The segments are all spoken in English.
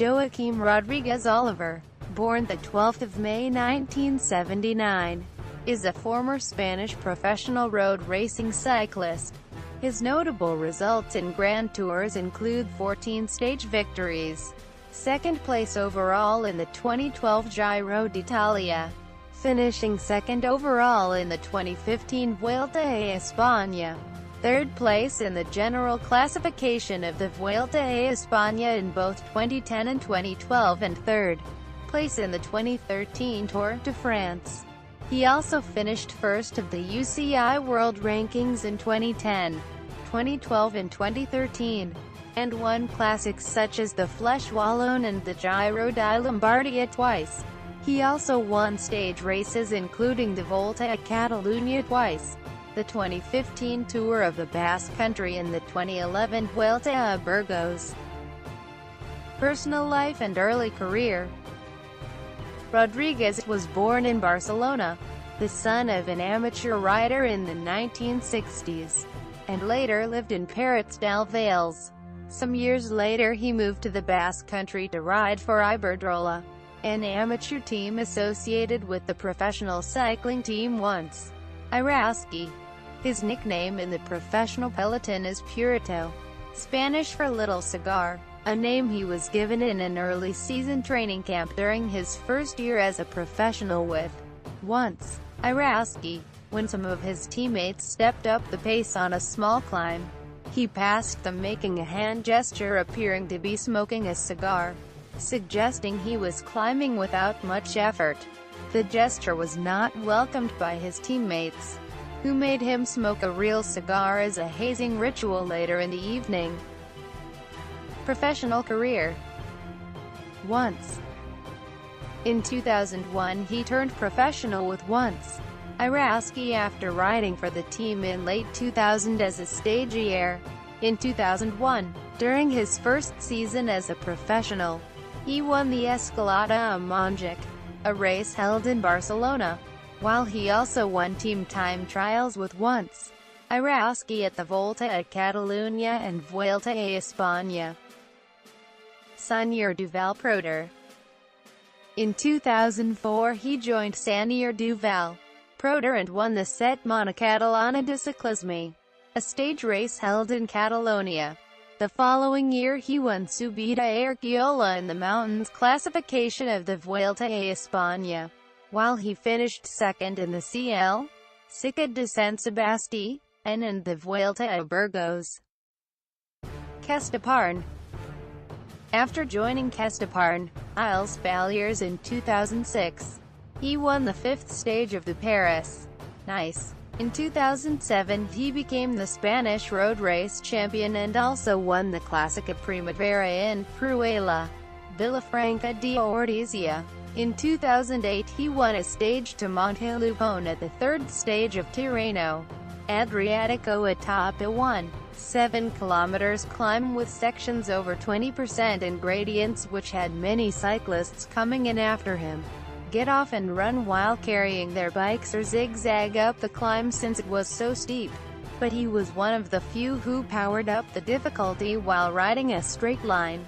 Joaquim Rodriguez Oliver, born the 12th of May 1979, is a former Spanish professional road racing cyclist. His notable results in Grand Tours include 14 stage victories, second place overall in the 2012 Giro d'Italia, finishing second overall in the 2015 Vuelta a España, third place in the general classification of the Vuelta a España in both 2010 and 2012 and third place in the 2013 Tour de France. He also finished first of the UCI World Rankings in 2010, 2012 and 2013, and won classics such as the Flèche Wallonne and the Giro di Lombardia twice. He also won stage races including the Volta a Catalunya twice, the 2015 Tour of the Basque Country and the 2011 Vuelta a Burgos. Personal life and early career. Rodriguez was born in Barcelona, the son of an amateur rider in the 1960s, and later lived in Paris del Vallès. Some years later he moved to the Basque Country to ride for Iberdrola, an amateur team associated with the professional cycling team once, Iraski. His nickname in the professional peloton is Purito, Spanish for little cigar, a name he was given in an early season training camp during his first year as a professional with, once, Iraski. When some of his teammates stepped up the pace on a small climb, he passed them making a hand gesture appearing to be smoking a cigar, suggesting he was climbing without much effort. The gesture was not welcomed by his teammates, who made him smoke a real cigar as a hazing ritual later in the evening. Professional career. Once. In 2001 he turned professional with Once, Iraski after riding for the team in late 2000 as a stagiaire. In 2001, during his first season as a professional, he won the Escalada a Montjuic, a race held in Barcelona, while he also won team time trials with Once, Iraski at the Volta a Catalunya and Vuelta a España. Sunyer Duval Proder. In 2004 he joined Sunyer Duval Proder and won the Setmana Catalana de Ciclisme, a stage race held in Catalonia. The following year he won Subida Erciola in the mountains classification of the Vuelta a España, while he finished second in the CL Cica de San Sebastián and in the Vuelta a Burgos. Kesteparn. After joining Kesteparn, Isles Baliers in 2006, he won the fifth stage of the Paris-Nice. In 2007 he became the Spanish road race champion and also won the Clásica Primavera in Cruella, Villafranca de Ordizia. In 2008 he won a stage to Montelupon at the third stage of Tirreno Adriatico Etapa 1, 7 kilometers climb with sections over 20% and gradients which had many cyclists coming in after him get off and run while carrying their bikes or zigzag up the climb since it was so steep. But he was one of the few who powered up the difficulty while riding a straight line.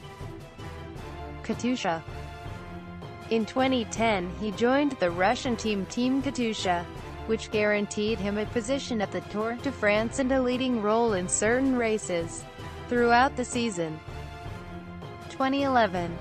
Katusha. In 2010 he joined the Russian team Team Katusha, which guaranteed him a position at the Tour de France and a leading role in certain races throughout the season. 2011.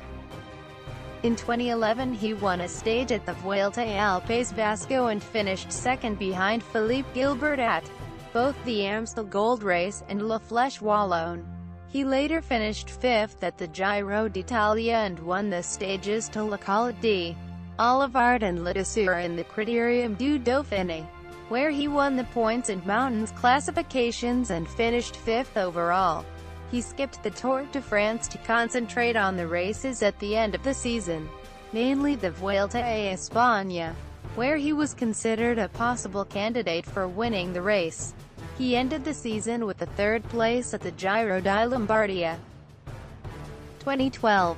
In 2011 he won a stage at the Vuelta al País Vasco and finished second behind Philippe Gilbert at both the Amstel Gold Race and La Flèche Wallonne. He later finished fifth at the Giro d'Italia and won the stages to La Col di Olivard and La Dessure in the Critérium du Dauphiné, where he won the points and mountains classifications and finished fifth overall. He skipped the Tour de France to concentrate on the races at the end of the season, mainly the Vuelta a España, where he was considered a possible candidate for winning the race. He ended the season with the third place at the Giro di Lombardia. 2012.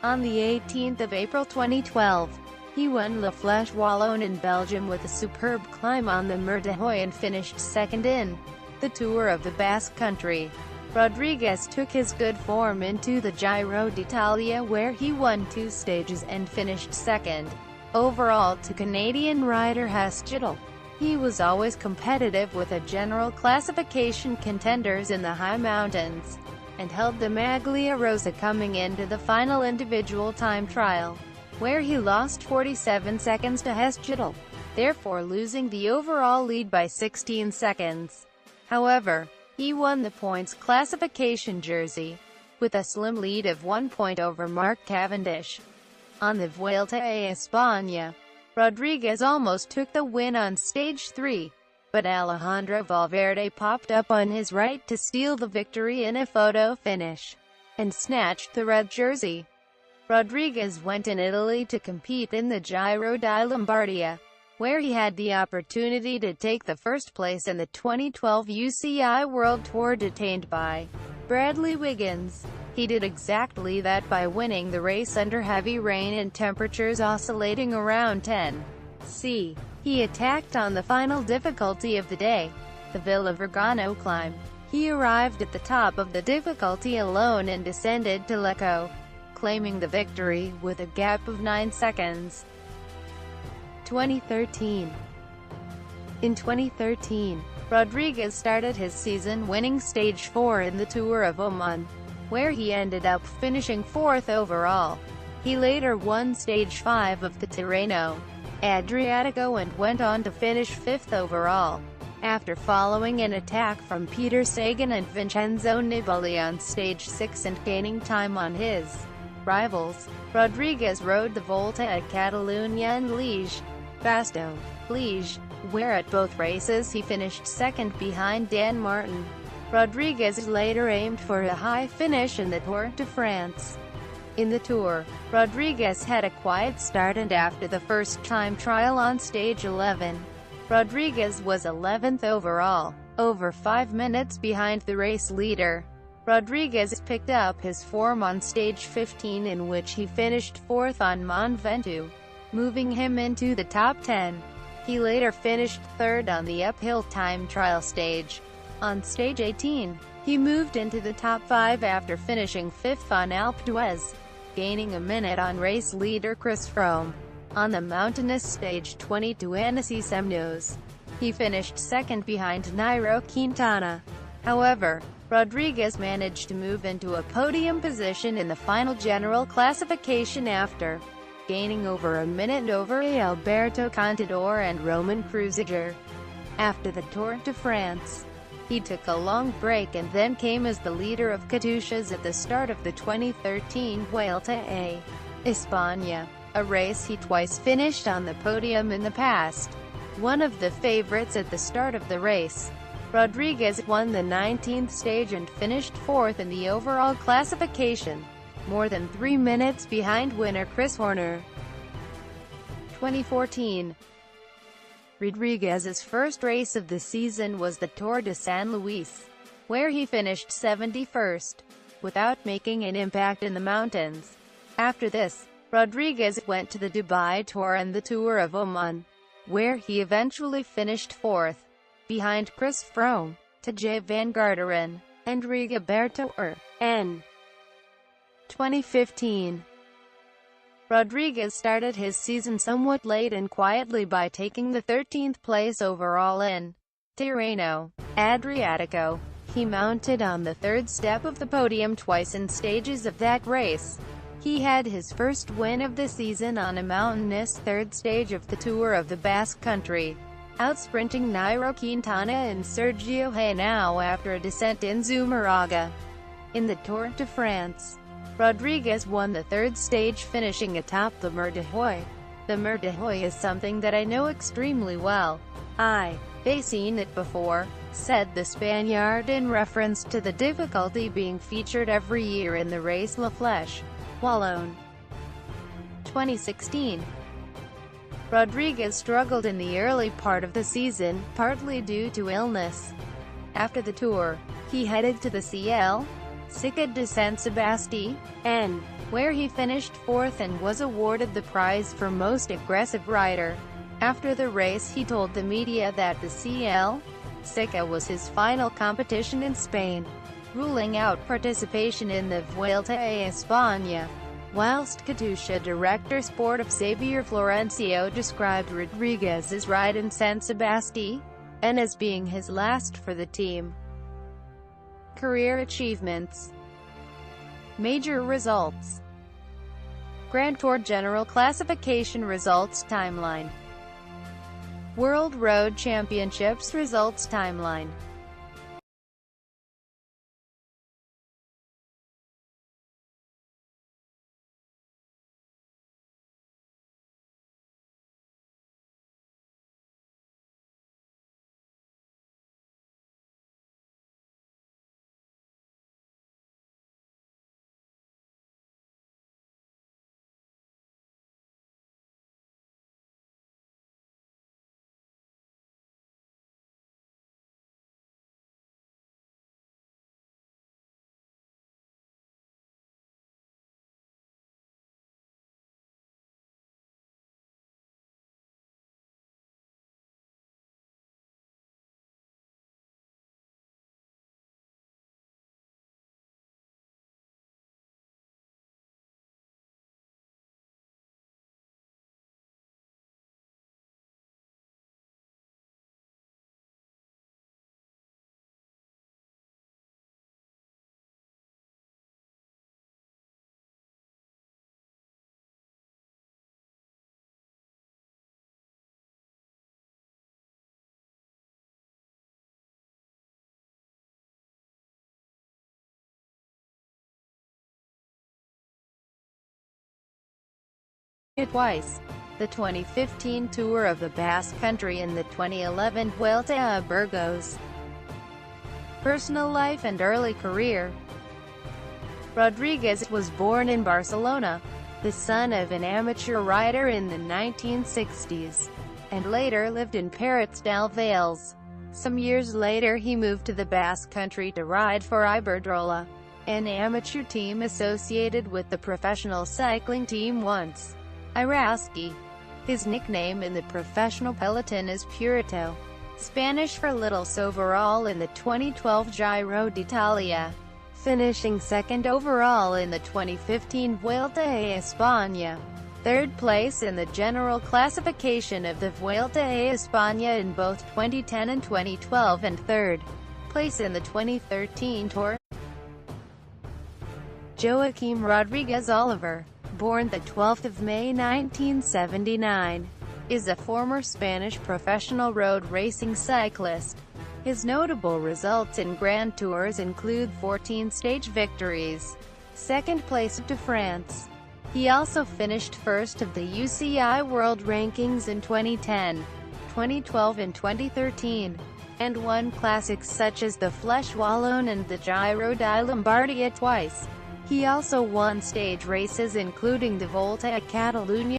On the 18th of April 2012, he won La Flèche Wallonne in Belgium with a superb climb on the Mer de Hoy and finished second in the Tour of the Basque Country. Rodríguez took his good form into the Giro d'Italia, where he won 2 stages and finished second overall to Canadian rider Haskell. He was always competitive with the general classification contenders in the high mountains, and held the Maglia Rosa coming into the final individual time trial, where he lost 47 seconds to Haskell, therefore losing the overall lead by 16 seconds. However, he won the points classification jersey, with a slim lead of 1 point over Mark Cavendish. On the Vuelta a España, Rodríguez almost took the win on stage 3, but Alejandro Valverde popped up on his right to steal the victory in a photo finish, and snatched the red jersey. Rodríguez went in Italy to compete in the Giro di Lombardia, where he had the opportunity to take the first place in the 2012 UCI World Tour, detained by Bradley Wiggins. He did exactly that by winning the race under heavy rain and temperatures oscillating around 10°C. He attacked on the final difficulty of the day, the Villa Vergano climb. He arrived at the top of the difficulty alone and descended to Lecco, claiming the victory with a gap of 9 seconds. 2013. In 2013, Rodríguez started his season winning stage 4 in the Tour of Oman, where he ended up finishing 4th overall. He later won stage 5 of the Tirreno Adriatico and went on to finish 5th overall, after following an attack from Peter Sagan and Vincenzo Nibali on stage 6 and gaining time on his rivals. Rodríguez rode the Volta at Catalunya and Liège, Bastogne, Liège, where at both races he finished second behind Dan Martin. Rodríguez later aimed for a high finish in the Tour de France. In the Tour, Rodríguez had a quiet start, and after the first time trial on stage 11, Rodríguez was 11th overall, over 5 minutes behind the race leader. Rodríguez picked up his form on stage 15, in which he finished 4th on Mont Ventoux, moving him into the top 10. He later finished 3rd on the uphill time trial stage. On stage 18, he moved into the top 5 after finishing 5th on Alpe d'Huez, gaining a minute on race leader Chris Froome. On the mountainous stage 22 Annecy Semnoz, he finished 2nd behind Nairo Quintana. However, Rodríguez managed to move into a podium position in the final general classification after gaining over a minute over Alberto Contador and Roman Kreuziger. After the Tour de France, he took a long break and then came as the leader of Katusha's at the start of the 2013 Vuelta a España, a race he twice finished on the podium in the past. One of the favorites at the start of the race, Rodríguez won the 19th stage and finished 4th in the overall classification, more than 3 minutes behind winner Chris Horner. 2014. Rodríguez's first race of the season was the Tour de San Luis, where he finished 71st, without making an impact in the mountains. After this, Rodríguez went to the Dubai Tour and the Tour of Oman, where he eventually finished 4th, behind Chris Froome, Tadej van Garderen, and Rigoberto Urán. 2015. Rodríguez started his season somewhat late and quietly by taking the 13th place overall in Tirreno Adriatico. He mounted on the 3rd step of the podium twice in stages of that race. He had his first win of the season on a mountainous 3rd stage of the Tour of the Basque Country, outsprinting Nairo Quintana and Sergio Henao after a descent in Zumárraga. In the Tour de France, Rodríguez won the 3rd stage, finishing atop the Mer de Huy. The Mer de Huy is something that I know extremely well. I've seen it before, said the Spaniard in reference to the difficulty being featured every year in the race La Flèche Wallonne. 2016. Rodríguez struggled in the early part of the season, partly due to illness. After the Tour, he headed to the CL Cicca de San Sebastián, where he finished 4th and was awarded the prize for most aggressive rider. After the race he told the media that the CL Cicca was his final competition in Spain. ruling out participation in the Vuelta a España. Whilst Katusha director sport of Xavier Florencio described Rodriguez's ride in San Sebastián as being his last for the team. Career achievements. Major results. Grand Tour General Classification Results Timeline. World Road Championships Results Timeline. Twice. The 2015 Tour of the Basque Country and the 2011 Vuelta a Burgos. Personal life and early career. Rodriguez was born in Barcelona, the son of an amateur rider in the 1960s, and later lived in Parets del Vallès. Some years later he moved to the Basque Country to ride for Iberdrola, an amateur team associated with the professional cycling team once. Iraski. His nickname in the professional peloton is Purito, Spanish for little overall in the 2012 Giro d'Italia, finishing second overall in the 2015 Vuelta a España, third place in the general classification of the Vuelta a España in both 2010 and 2012 and third place in the 2013 Tour. Joaquim Rodriguez Oliver, born the 12th of May 1979, is a former Spanish professional road racing cyclist. His notable results in Grand Tours include 14 stage victories, second place to France. He also finished first of the UCI World Rankings in 2010, 2012 and 2013, and won classics such as the Flèche Wallonne and the Giro di Lombardia twice. He also won stage races including the Volta a Catalunya